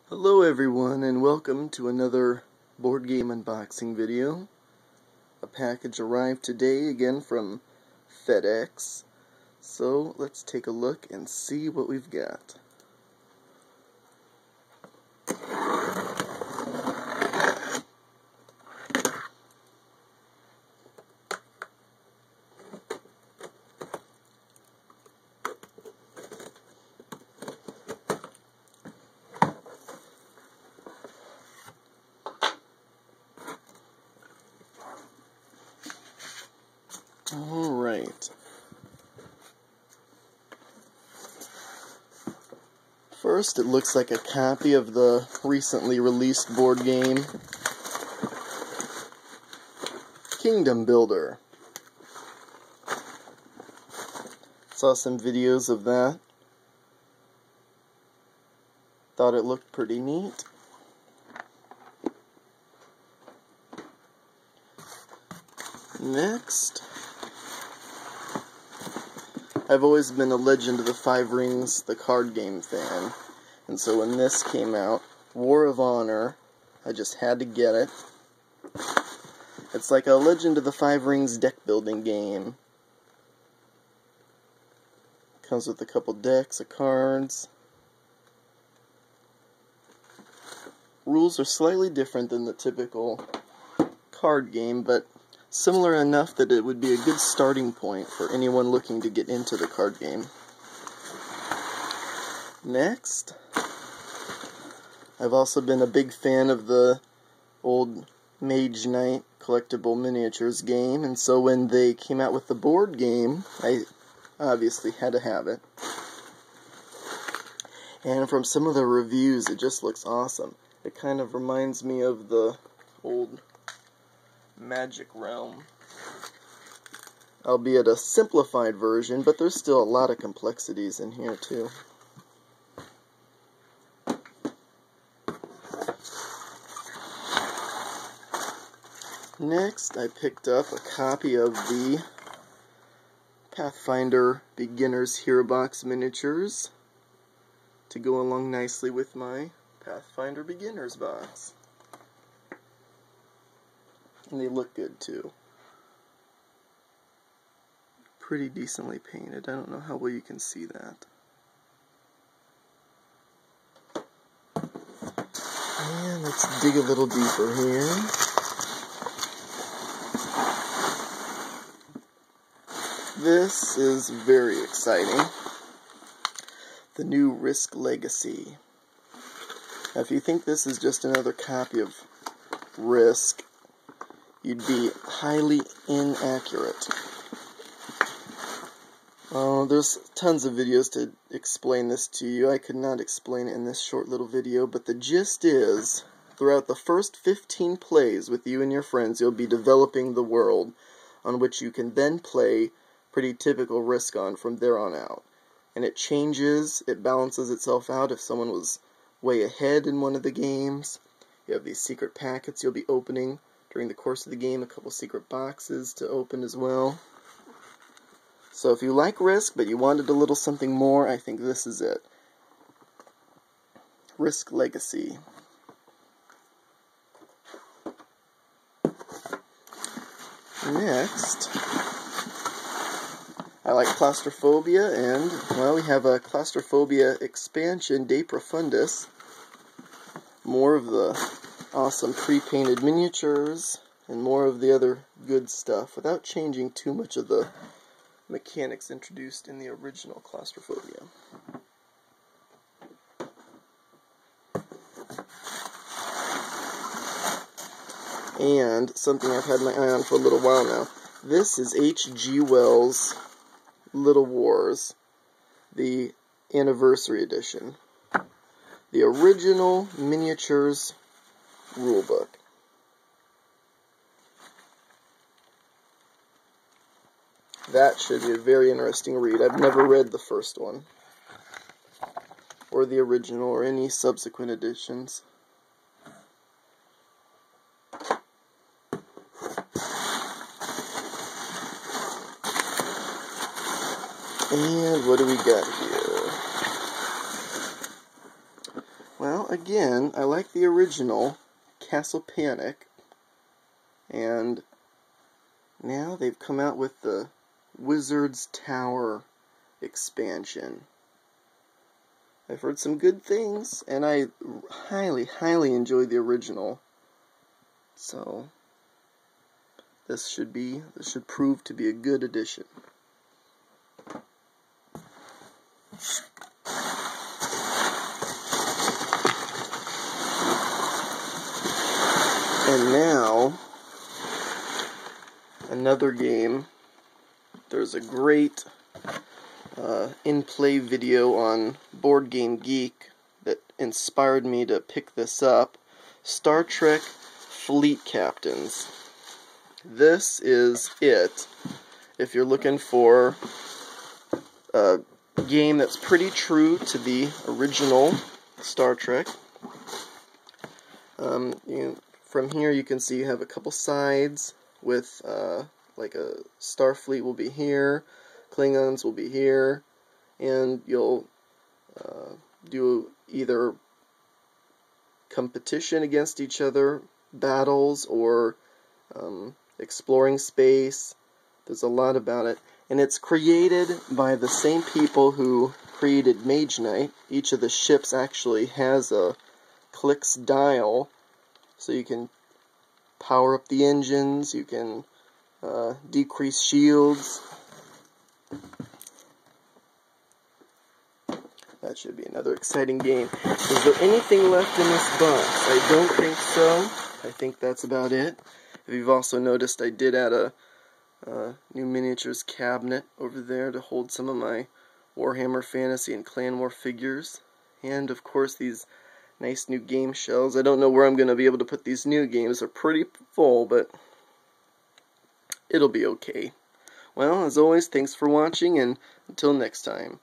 Hello everyone, and welcome to another board game unboxing video. A package arrived today again from FedEx, so let's take a look and see what we've got. Alright. First, it looks like a copy of the recently released board game, Kingdom Builder. Saw some videos of that. Thought it looked pretty neat. Next, I've always been a Legend of the Five Rings, the card game fan, and so when this came out, War of Honor, I just had to get it. It's like a Legend of the Five Rings deck building game. Comes with a couple decks of cards. Rules are slightly different than the typical card game, but similar enough that it would be a good starting point for anyone looking to get into the card game. Next, I've also been a big fan of the old Mage Knight collectible miniatures game, and so when they came out with the board game, I obviously had to have it. And from some of the reviews, it just looks awesome. It kind of reminds me of the old Magic Realm, albeit a simplified version, but there's still a lot of complexities in here too. Next, I picked up a copy of the Pathfinder Beginner's Hero Box Miniatures to go along nicely with my Pathfinder Beginner's box. And they look good too. Pretty decently painted. I don't know how well you can see that. And let's dig a little deeper here. This is very exciting. The new Risk Legacy. Now, if you think this is just another copy of Risk, you'd be highly inaccurate. There's tons of videos to explain this to you. I could not explain it in this short little video, but the gist is, throughout the first 15 plays with you and your friends, you'll be developing the world on which you can then play pretty typical Risk on from there on out. And it changes, it balances itself out if someone was way ahead in one of the games. You have these secret packets you'll be opening during the course of the game, a couple secret boxes to open as well. So if you like Risk, but you wanted a little something more, I think this is it. Risk Legacy. Next, I like Claustrophobia, and, well, we have a Claustrophobia Expansion De Profundis. More of the awesome pre-painted miniatures, and more of the other good stuff, without changing too much of the mechanics introduced in the original Claustrophobia. And something I've had my eye on for a little while now. This is H.G. Wells' Little Wars, the Anniversary Edition. The original miniatures rulebook. That should be a very interesting read. I've never read the first one, or the original, or any subsequent editions. And what do we got here? Well, again, I like the original Castle Panic, and now they've come out with the Wizard's Tower expansion. I've heard some good things, and I highly, highly enjoyed the original. So this should prove to be a good addition. And now, another game. There's a great in-play video on Board Game Geek that inspired me to pick this up. Star Trek Fleet Captains. This is it. If you're looking for a game that's pretty true to the original Star Trek. From here you can see you have a couple sides with like a Starfleet will be here, Klingons will be here, and you'll do either competition against each other, battles, or exploring space. There's a lot about it. And it's created by the same people who created Mage Knight. Each of the ships actually has a clicks dial, so you can power up the engines, you can decrease shields. That should be another exciting game. Is there anything left in this box? I don't think so. I think that's about it. If you've also noticed, I did add a new miniatures cabinet over there to hold some of my Warhammer Fantasy and Clan War figures. And, of course, these nice new game shelves. I don't know where I'm going to be able to put these new games. They're pretty full, but it'll be okay. Well, as always, thanks for watching, and until next time.